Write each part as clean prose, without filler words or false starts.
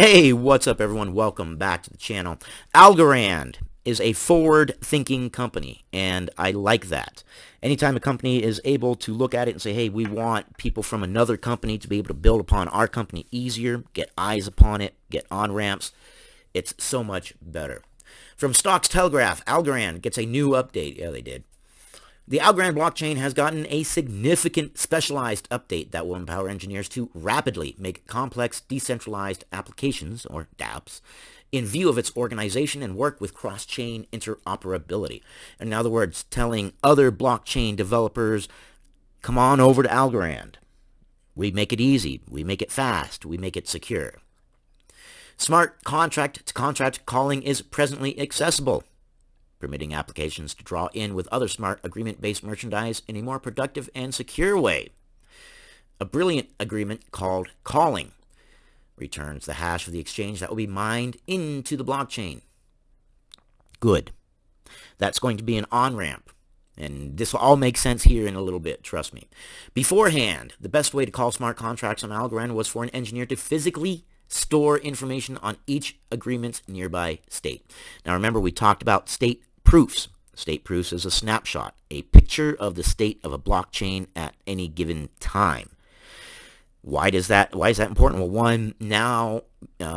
Hey, what's up, everyone? Welcome back to the channel. Algorand is a forward-thinking company, and I like that. Anytime a company is able to look at it and say, hey, we want people from another company to be able to build upon our company easier, get eyes upon it, get on-ramps, it's so much better. From Stocks Telegraph, Algorand gets a new update. Yeah, they did. The Algorand blockchain has gotten a significant specialized update that will empower engineers to rapidly make complex decentralized applications, or dApps, in view of its organization and work with cross-chain interoperability. In other words, telling other blockchain developers, come on over to Algorand. We make it easy, we make it fast, we make it secure. Smart contract-to-contract calling is presently accessible, permitting applications to draw in with other smart agreement-based merchandise in a more productive and secure way. A brilliant agreement called calling returns the hash of the exchange that will be mined into the blockchain. Good. That's going to be an on-ramp. And this will all make sense here in a little bit, trust me. Beforehand, the best way to call smart contracts on Algorand was for an engineer to physically store information on each agreement's nearby state. Now remember, we talked about state proofs. State proofs is a snapshot, a picture of the state of a blockchain at any given time. Why is that important? Well, one, now,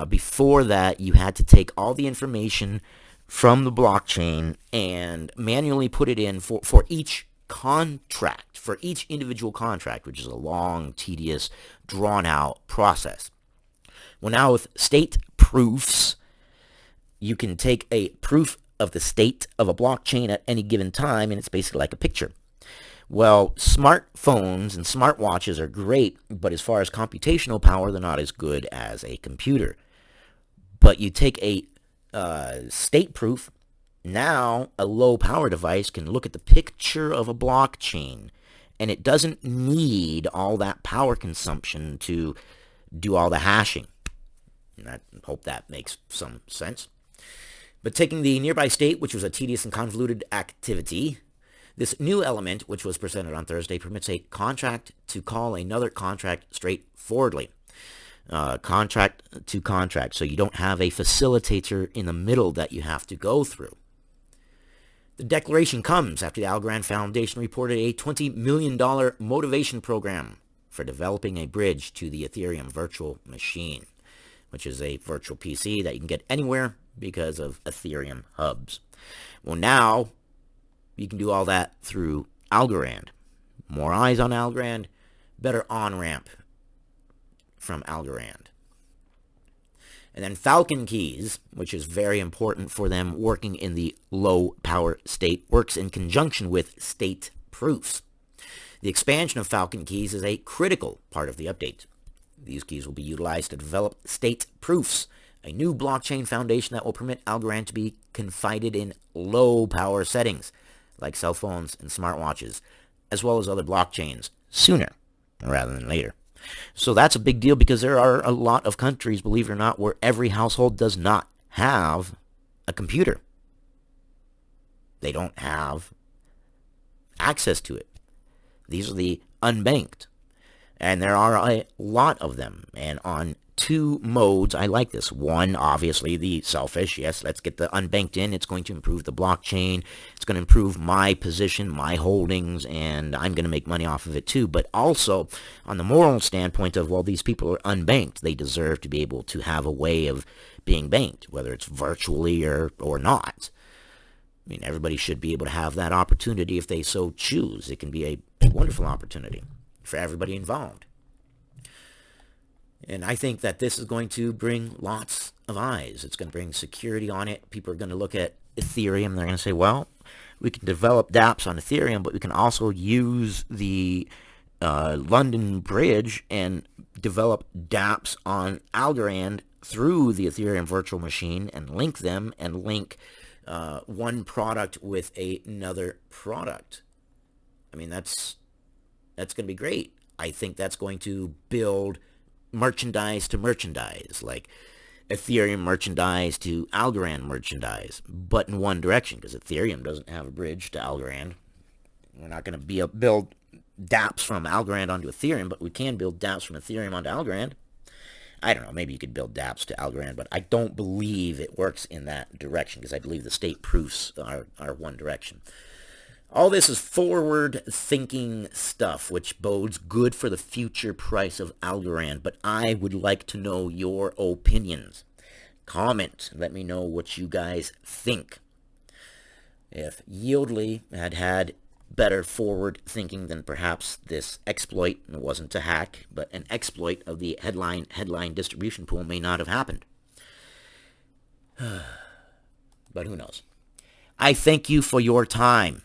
before that, you had to take all the information from the blockchain and manually put it in for each contract, for each individual contract, which is a long, tedious, drawn-out process. Well, now with state proofs, you can take a proof of the state of a blockchain at any given time, and it's basically like a picture. Well, smartphones and smartwatches are great, but as far as computational power, they're not as good as a computer. But you take a state proof, now a low-power device can look at the picture of a blockchain, and it doesn't need all that power consumption to do all the hashing. And I hope that makes some sense. But taking the nearby state, which was a tedious and convoluted activity, this new element, which was presented on Thursday, permits a contract to call another contract straightforwardly. Contract to contract, so you don't have a facilitator in the middle that you have to go through. The declaration comes after the Algorand Foundation reported a $20 million motivation program for developing a bridge to the Ethereum virtual machine, which is a virtual PC that you can get anywhere because of Ethereum hubs. Well, now you can do all that through Algorand. More eyes on Algorand, better on-ramp from Algorand. And then Falcon Keys, which is very important for them working in the low-power state, works in conjunction with state proofs. The expansion of Falcon Keys is a critical part of the update. These keys will be utilized to develop state proofs, a new blockchain foundation that will permit Algorand to be confided in low-power settings, like cell phones and smartwatches, as well as other blockchains, sooner rather than later. So that's a big deal because there are a lot of countries, believe it or not, where every household does not have a computer. They don't have access to it. These are the unbanked. And there are a lot of them. And on two modes, I like this. One, obviously, the selfish. Yes, let's get the unbanked in. It's going to improve the blockchain. It's going to improve my position, my holdings, and I'm going to make money off of it too. But also, on the moral standpoint of, well, these people are unbanked. They deserve to be able to have a way of being banked, whether it's virtually or not. I mean, everybody should be able to have that opportunity if they so choose. It can be a wonderful opportunity for everybody involved. And I think that this is going to bring lots of eyes. It's going to bring security on it. People are going to look at Ethereum. They're going to say, well, we can develop dApps on Ethereum, but we can also use the London Bridge and develop dApps on Algorand through the Ethereum virtual machine and link them and link one product with another product. I mean, that's going to be great. I think that's going to build merchandise to merchandise, like Ethereum merchandise to Algorand merchandise, but in one direction, because Ethereum doesn't have a bridge to Algorand. We're not going to build dApps from Algorand onto Ethereum, but we can build dApps from Ethereum onto Algorand. I don't know, maybe you could build dApps to Algorand, but I don't believe it works in that direction because I believe the state proofs are one direction. All this is forward-thinking stuff, which bodes good for the future price of Algorand, but I would like to know your opinions. Comment. Let me know what you guys think. If Yieldly had better forward thinking than perhaps this exploit, it wasn't a hack, but an exploit of the headline distribution pool may not have happened. But who knows? I thank you for your time,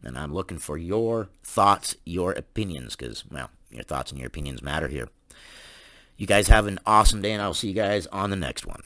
and I'm looking for your thoughts, your opinions, because, well, your thoughts and your opinions matter here. You guys have an awesome day, and I'll see you guys on the next one.